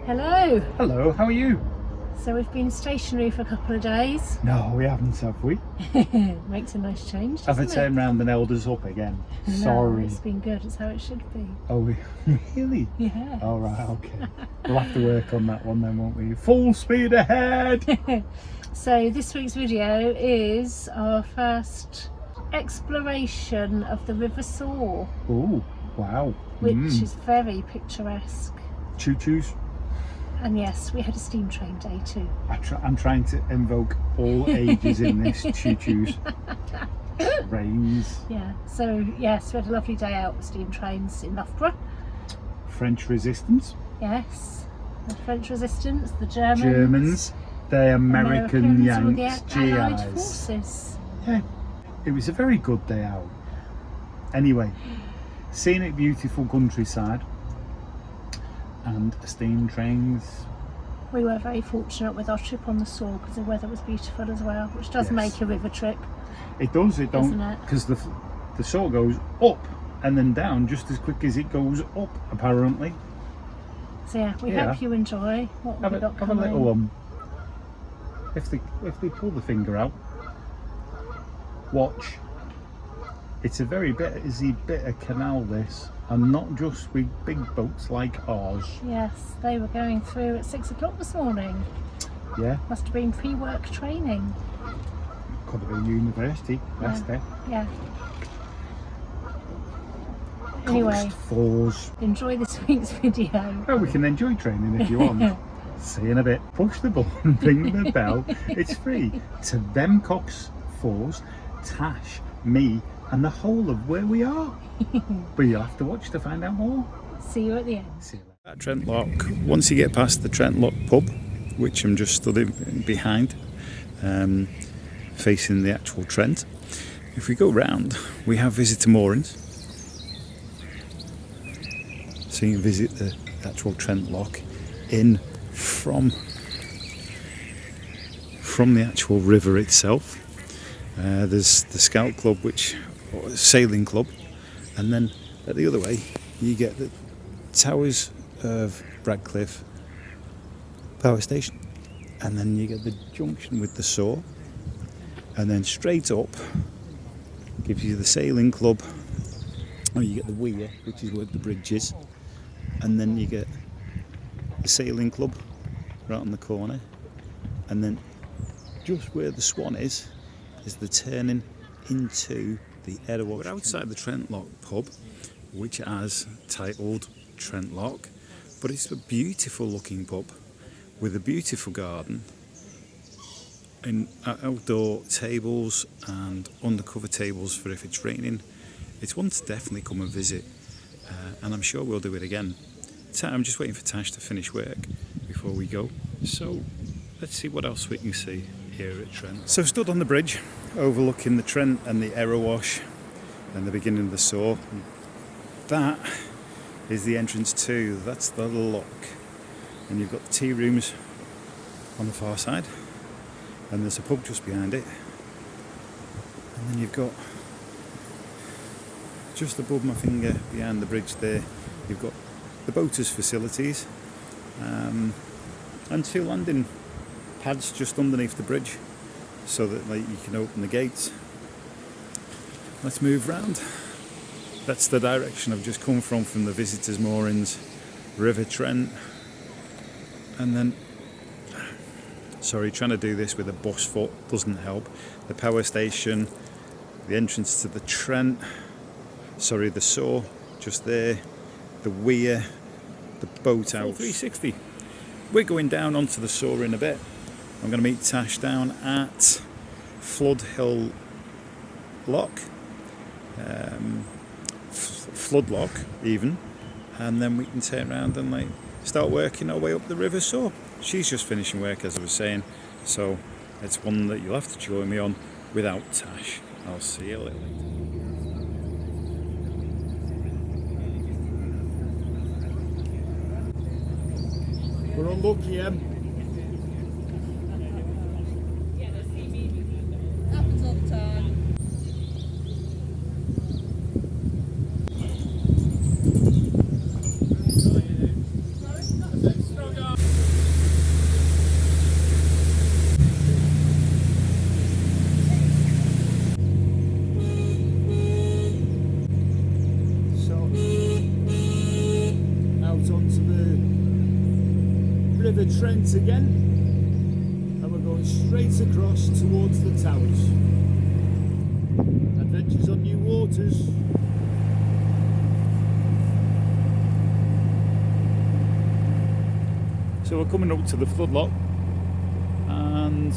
Hello. Hello, how are you? So we've been stationary for a couple of days. No, we haven't, have we? Makes a nice change, Have I doesn't turned round and held us up again? No, Sorry. it's been good. It's how it should be. Oh, really? Yeah. All right, okay. We'll have to work on that one then, won't we? Full speed ahead! So this week's video is our first exploration of the River Soar. Oh, wow. Which is very picturesque. Choo-choos. And yes, we had a steam train day too. I'm trying to invoke all ages in this. Choo-choos. Trains. Yeah, so yes, we had a lovely day out with steam trains in Loughborough. French resistance. Yes, the French resistance, the Germans. Germans. The American Yanks. The Allied GIs. forces. Yeah, it was a very good day out. Anyway, scenic, beautiful countryside and steam trains. We were very fortunate with our trip on the Soar because the weather was beautiful as well, which does make a river trip. It does, it don't, doesn't it? because the Soar goes up and then down just as quick as it goes up, apparently. So yeah, we hope you enjoy what we've got coming. Have a little if they pull the finger out, watch. It's a very busy bit of canal, this, and not just with big boats like ours. Yes, they were going through at 6 o'clock this morning. Yeah. Must have been pre-work training. Could have been university, last day. Yeah. Anyway, Falls. enjoy this week's video. Oh, we can enjoy training if you want. See you in a bit. Push the button, ring the bell. It's free to them cocks, fours, Tash, me, and the whole of where we are. But you'll have to watch to find out more. See you at the end. See you later. At Trent Lock, once you get past the Trent Lock pub, which I'm just stood behind, facing the actual Trent, if we go round, we have visitor moorings. So you can visit the actual Trent Lock in from the actual river itself. There's the Scout Club, or Sailing Club, and then at the other way you get the towers of Bradcliffe Power Station, and then you get the junction with the Soar, and then straight up gives you the Sailing Club, or you get the weir, which is where the bridge is, and then you get the Sailing Club right on the corner, and then just where the Swan is the turning into the Narrowboats. We're outside the Trent Lock pub, which has titled Trent Lock, but it's a beautiful looking pub with a beautiful garden and outdoor tables and undercover tables for if it's raining. It's one to definitely come and visit, and I'm sure we'll do it again. I'm just waiting for Tash to finish work before we go, so let's see what else we can see here at Trent. So stood on the bridge overlooking the Trent and the Narrowboats and the beginning of the Soar. That is the entrance to, that's the lock, and you've got the tea rooms on the far side, and there's a pub just behind it, and then you've got just above my finger behind the bridge there, you've got the boaters facilities, and two landing pads just underneath the bridge so that you can open the gates. Let's move round. That's the direction I've just come from the visitors moorings, River Trent, and then trying to do this with a bus foot doesn't help. The power station, the entrance to the Trent, the Soar just there, the weir, the boat out. 360. We're going down onto the Soar in a bit. I'm going to meet Tash down at Flood Hill Lock, Flood Lock even, and then we can turn around and start working our way up the River Soar. She's just finishing work, as I was saying, so it's one that you'll have to join me on without Tash. I'll see you later. We're unlucky, Happens all the time. the Trent again, and we're going straight across towards the towers. Adventures on new waters. So we're coming up to the floodlock, and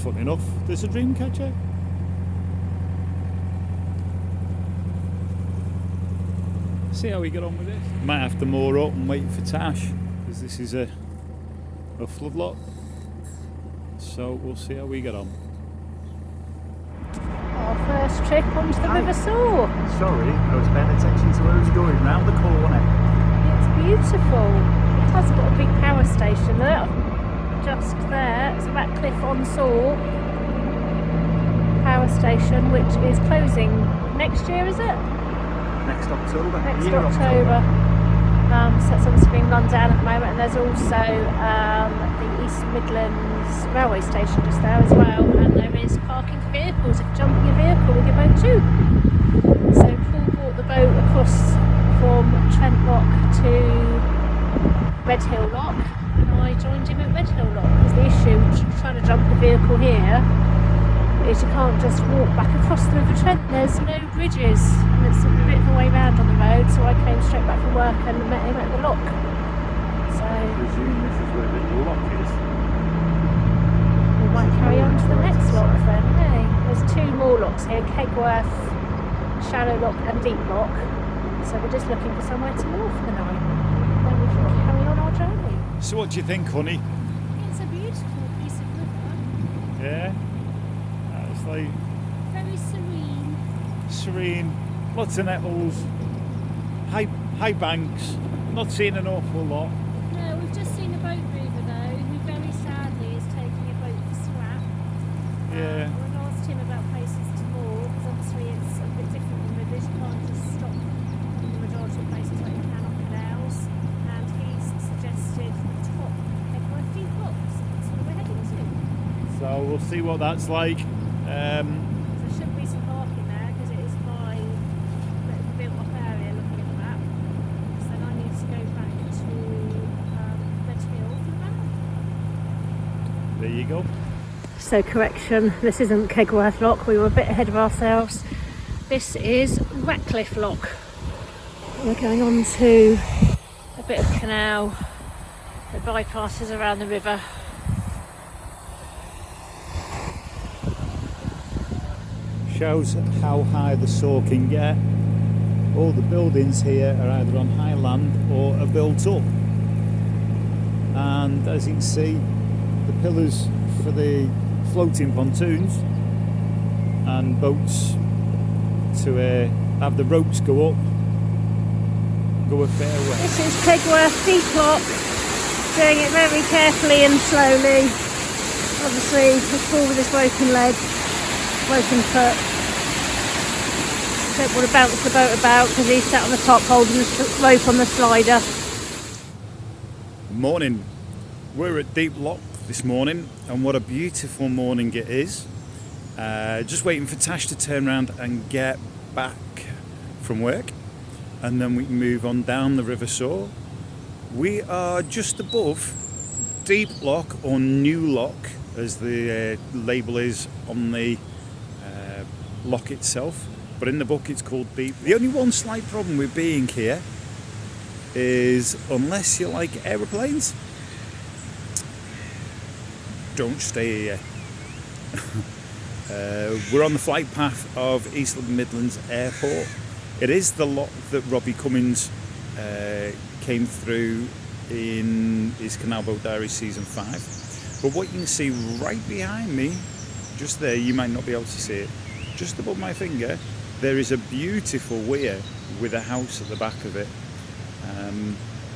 funny enough, there's a dream catcher. See how we get on with this. Might have to moor up and wait for Tash, because this is a floodlock. So we'll see how we get on. Our first trip onto the River Soar. Sorry, I was paying attention to where it was going, round the corner. It's beautiful. It has got a big power station there. Just there, it's Ratcliffe-on-Soar power station, which is closing next year, is it? Next October. Next October. So it's obviously being run down at the moment, and there's also the East Midlands railway station just there as well, and there is parking for vehicles if you're jumping your vehicle with your boat too. So Paul brought the boat across from Trent Lock to Red Hill Lock, and I joined him at Red Hill Lock, because the issue trying to jump the vehicle here is you can't just walk back across the River Trent. There's no bridges, and it's a bit of a way round on the road, so I came straight back from work and met him at the lock. So I presume this is where the lock is. We might carry on to the next lock then, hey? There's two more locks here, Kegworth, Shallow Lock and Deep Lock. So we're just looking for somewhere to moor for the night. Then we can carry on our journey. So what do you think, honey? It's a beautiful piece of river. Yeah? It's like Very serene. serene, lots of nettles, high banks, not seeing an awful lot. No, we've just seen a boat mover though, who very sadly is taking a boat for scrap. Yeah. We've asked him about places to moor, because obviously it's a bit different than rivers. You can't just stop in the majority of places like you can on canals. And he's suggested the top Kegworth Deep Locks. That's where we're heading to. So we'll see what that's like. There should be some parking there, because it is by a built-up area looking at the map. So then I need to go back to Red Hill for the van. There you go. So correction, this isn't Kegworth Lock, we were a bit ahead of ourselves. This is Ratcliffe Lock. We're going on to a bit of canal that bypasses around the river. Shows how high the Soar can get. All the buildings here are either on high land or are built up. And as you can see, the pillars for the floating pontoons and boats to have the ropes go up, go a fair way. This is Kegworth Deep Lock, doing it very carefully and slowly. Obviously, he's Paul with his broken leg, broken foot. Don't want to bounce the boat about because he's sat on the top holding the rope on the slider. Morning. We're at Deep Lock this morning, and what a beautiful morning it is. Just waiting for Tash to turn around and get back from work, and then we can move on down the River Soar. We are just above Deep Lock, or New Lock as the label is on the lock itself, but in the book it's called Deep. The only one slight problem with being here is, unless you like aeroplanes, don't stay here. We're on the flight path of East Midlands Airport. It is the lock that Robbie Cummins came through in his Canal Boat Diary Season 5. But what you can see right behind me, just there, you might not be able to see it, just above my finger, there is a beautiful weir with a house at the back of it.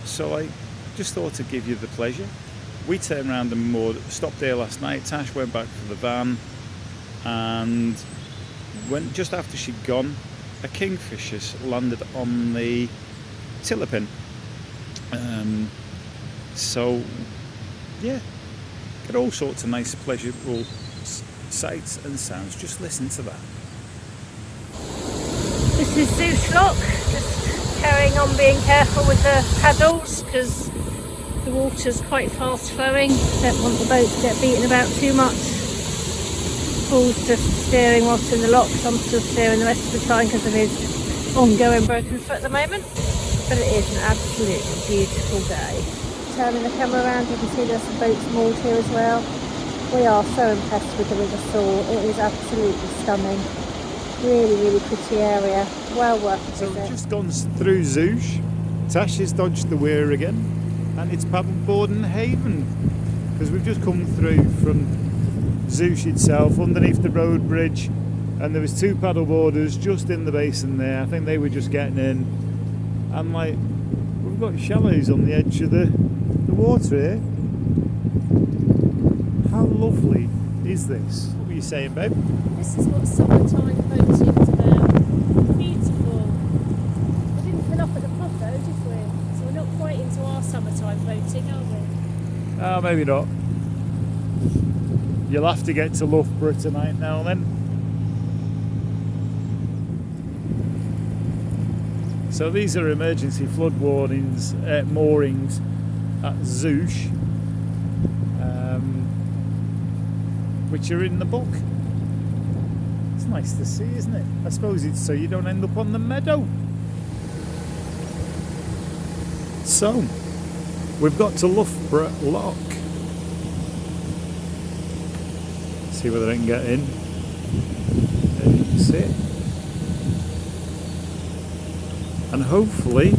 So I just thought to give you the pleasure. We turned around and moored, stopped there last night. Tash went back for the van, and when just after she'd gone, a kingfisher landed on the tiller pin. So yeah, get all sorts of nice pleasurable sights and sounds. Just listen to that. This is Zeus Lock, just carrying on being careful with the paddles because The water's quite fast flowing, don't want the boat to get beaten about too much. Paul's just steering whilst in the locks, I'm still steering the rest of the time because of his ongoing broken foot at the moment. But it is an absolutely beautiful day. Turning the camera around, you can see there's some boats moored here as well. We are so impressed with the River Soar, it is absolutely stunning. Really, really pretty area, well worth a So visit. we've just gone through Zouch. Tash has dodged the weir again, and it's paddleboard and haven, because we've just come through from Zouch itself underneath the road bridge, and there was 2 paddleboarders just in the basin there. I think they were just getting in, and like we've got chalets on the edge of the water here. How lovely is this? What were you saying, babe? This is what summertime boating is about. Beautiful. We didn't fill up at the pub though, did we? So we're not quite into our summertime boating, are we? Oh, maybe not. You'll have to get to Loughborough tonight now and then. So these are emergency flood warnings, moorings at Zouch, which are in the book. It's nice to see, isn't it? I suppose it's so you don't end up on the meadow. So, we've got to Loughborough Lock. See whether I can get in. There you can see it. And hopefully,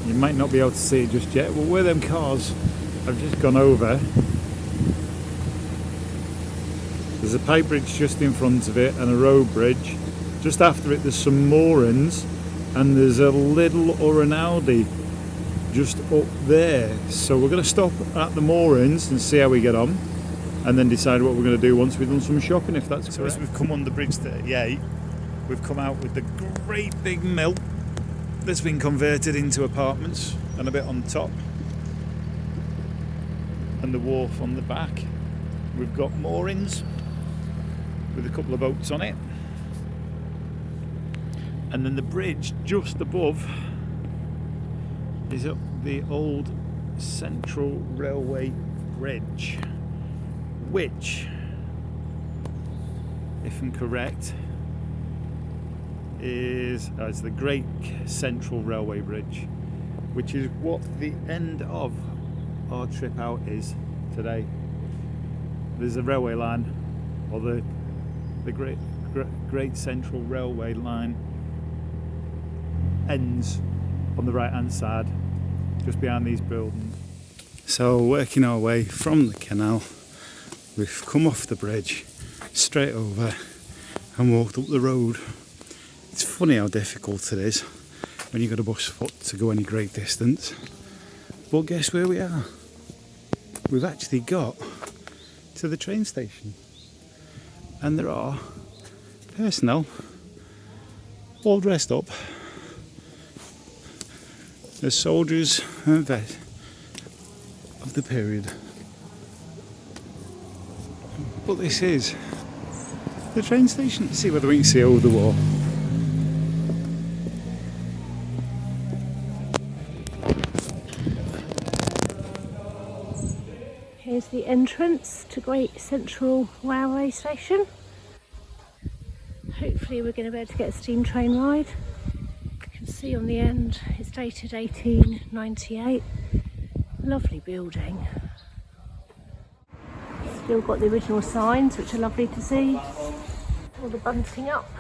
you might not be able to see it just yet, but where them cars have just gone over, there's a pipe bridge just in front of it and a road bridge. Just after it there's some moorings, and there's a little or an Audi just up there. So we're going to stop at the moorings and see how we get on, and then decide what we're going to do once we've done some shopping, if that's correct. So as we've come on the bridge 38, we've come out with the great big mill that's been converted into apartments and a bit on top, and the wharf on the back. We've got moorings with a couple of boats on it, and then the bridge just above is up the old Central Railway Bridge, which, if I'm correct, is the Great Central Railway Bridge, which is what the end of our trip out is today. There's a railway line, or the Great Central Railway line ends on the right hand side, just behind these buildings. So working our way from the canal, we've come off the bridge straight over and walked up the road. It's funny how difficult it is when you've got a bus foot to go any great distance. But guess where we are? We've actually got to the train station, and there are personnel all dressed up as soldiers and vets of the period. But this is the train station. Let's see whether we can see over the wall. Here's the entrance to Great Central Railway Station. Hopefully we're going to be able to get a steam train ride. You can see on the end it's dated 1898. Lovely building. Still got the original signs, which are lovely to see. All the bunting up.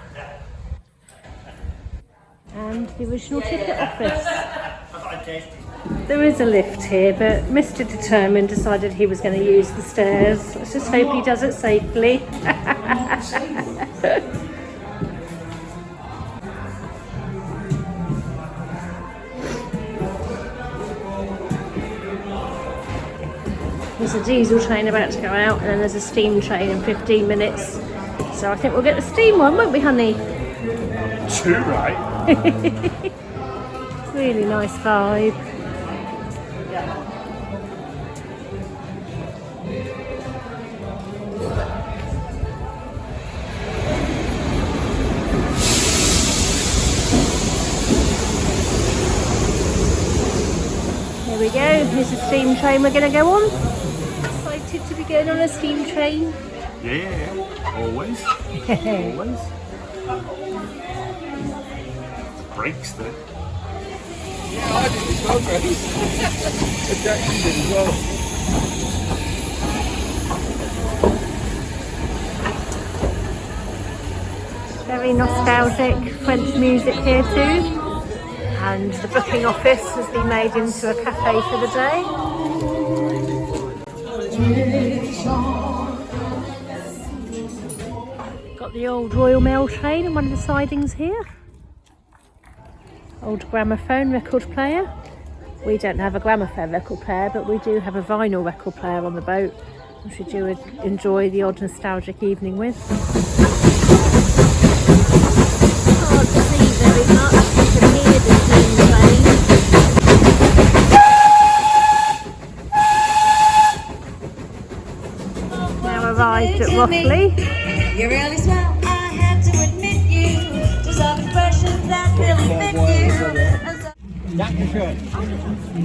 And the original ticket office. There is a lift here, but Mr. Determined decided he was going to use the stairs. Let's just hope he does it safely. There's a diesel train about to go out, and then there's a steam train in 15 minutes. So I think we'll get the steam one, won't we, honey? Too right. Really nice vibe. Here we go, here's a steam train we're going to go on. Excited to be going on a steam train. Yeah, always. Always. Brakes there. Yeah, I did as well, Grace. Jackson did as well. Very nostalgic French music here too. And the booking office has been made into a cafe for the day. Got the old Royal Mail train and one of the sidings here. Old gramophone record player. We don't have a gramophone record player, but we do have a vinyl record player on the boat, which we do enjoy the odd nostalgic evening with. Hard to see very much. You can hear the steam train. Now arrived at Rothley. You're really swell, I have to admit you. There's some expressions that really fit you.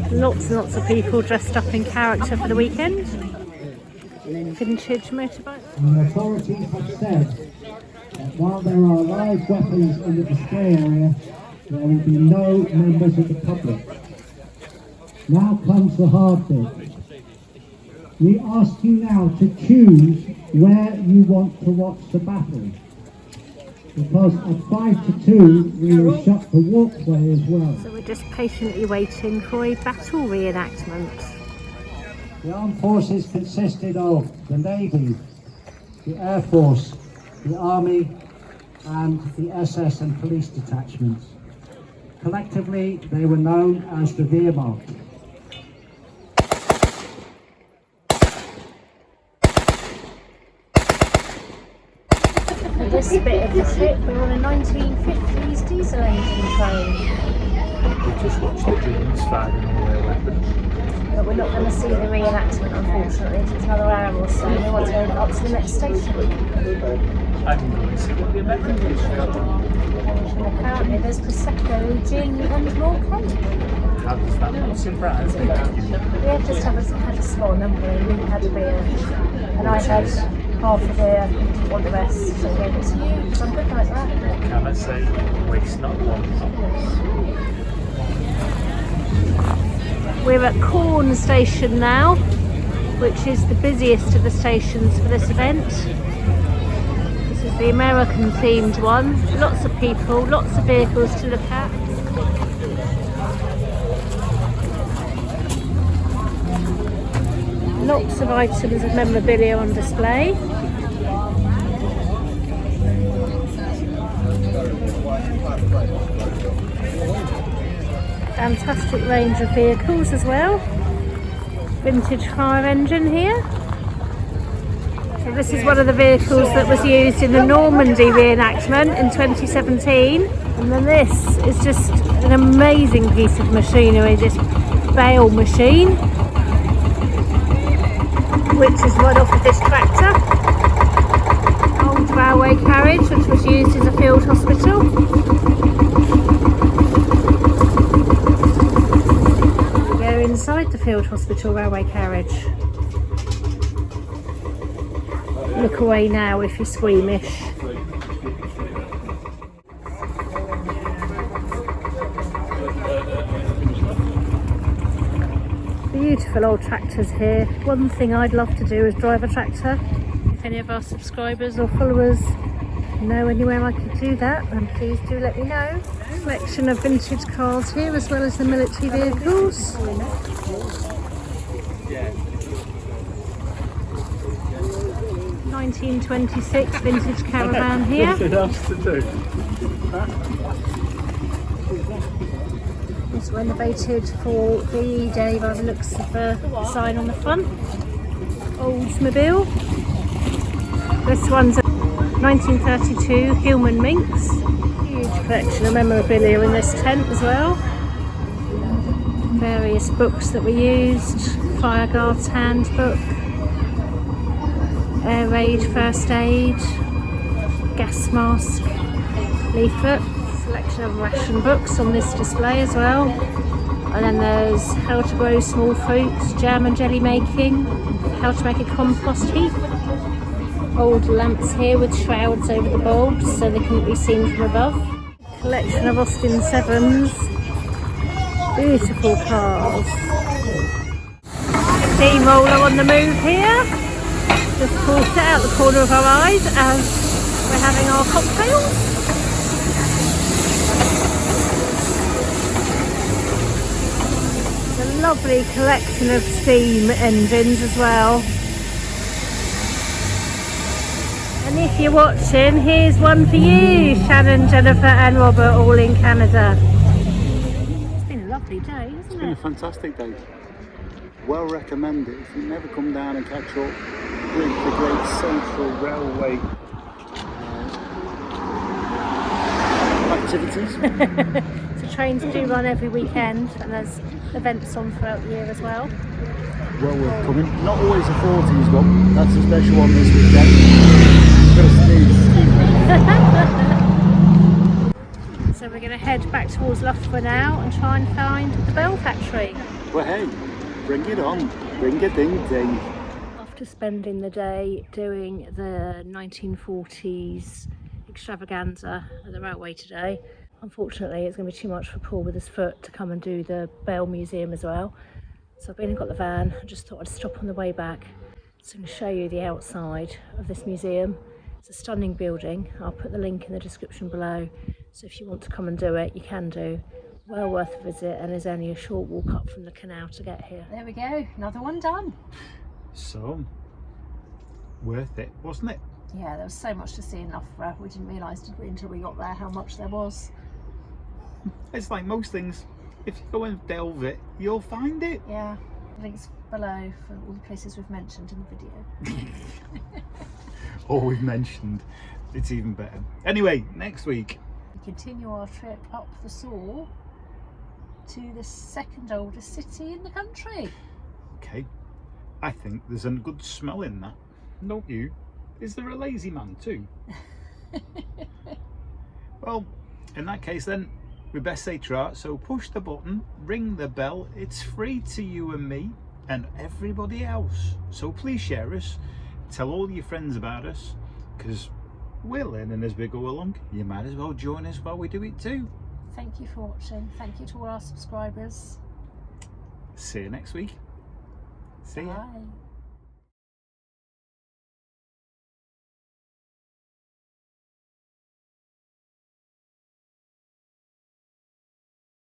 Lots and lots of people dressed up in character for the weekend. Vintage motorbike. The authorities have said that while there are live weapons in the display area, there will be no members of the public. Now comes the hard bit. We ask you now to choose where you want to watch the battle. Because at 5 to 2, we will shut the walkway as well. So we're just patiently waiting for a battle reenactment. The armed forces consisted of the Navy, the Air Force, the Army, and the SS and police detachments. Collectively, they were known as the Wehrmacht. For this bit of the trip, we're on a 1950s diesel engine train. We've just watched the Germans firing away weapons. But we're not going to see the reenactment, unfortunately. It's another hour or so. We want to go up to the next station. I'm going to see what the Americans And apparently there's Prosecco, gin and more cake. How does that not surprise me? We have just had a small number and we had a beer. And I had half a beer, want the rest, so I gave it to you, because I'm good like that. Can I say, waste not one? We're at Corn Station now, which is the busiest of the stations for this event. This is the American themed one. Lots of people, lots of vehicles to look at. Lots of items of memorabilia on display. Fantastic range of vehicles as well. Vintage car engine here. So this is one of the vehicles that was used in the Normandy reenactment in 2017. And then this is just an amazing piece of machinery, this bale machine, which is one off of this tractor. Old railway carriage, which was used as a field hospital. Inside the field hospital railway carriage. Look away now if you're squeamish. Beautiful old tractors here. One thing I'd love to do is drive a tractor. If any of our subscribers or followers know anywhere I could do that, then please do let me know. Collection of vintage cars here as well as the military vehicles. Yeah. 1926 vintage caravan here. Nothing else to do. It's renovated for VE Day by the looks of the sign on the front. Oldsmobile. This one's a 1932 Hillman Minx. Huge collection of memorabilia in this tent as well. Various books that were used. Fireguard's Handbook. Air Raid First Aid. Gas mask leaflet. Selection of ration books on this display as well. And then there's how to grow small fruits, jam and jelly making, how to make a compost heap. Old lamps here with shrouds over the bulbs so they couldn't be seen from above. Collection of Austin 7s. Beautiful cars. Steamroller on the move here. Just caught it out the corner of our eyes as we're having our cocktails. A lovely collection of steam engines as well. And if you're watching, here's one for you, Shannon, Jennifer and Robert, all in Canada. It's been a lovely day, hasn't it? It's been a fantastic day. Well recommend it if you never come down and catch up with the Great Central Railway activities. So trains do run every weekend and there's events on throughout the year as well. Well worth coming. Not always a 40s one, that's a special one this weekend. So we're going to head back towards Loughborough now and try and find the bell factory. Well hey, bring it on, bring a ding ding. After spending the day doing the 1940s extravaganza at the railway today, unfortunately it's going to be too much for Paul with his foot to come and do the Bell Museum as well. So I've been and got the van. I just thought I'd stop on the way back. So I'm going to show you the outside of this museum. It's a stunning building. I'll put the link in the description below. So if you want to come and do it, you can do. Well worth a visit, and there's only a short walk up from the canal to get here. There we go, another one done. So, worth it, wasn't it? Yeah, there was so much to see in Loughborough. We didn't realise, did we, until we got there, how much there was. It's like most things. If you go and delve it, you'll find it. Yeah, links below for all the places we've mentioned in the video. Or we've mentioned, it's even better. Anyway, next week We continue our trip up the Soar to the second oldest city in the country. Okay, I think there's a good smell in that, don't you? Is there a lazy man too? Well, in that case then, we best say tra, so push the button, ring the bell, it's free to you and me and everybody else. So please share us, tell all your friends about us, because we're learning as we go along. You might as well join us while we do it too. Thank you for watching. Thank you to all our subscribers. See you next week. See ya. Bye.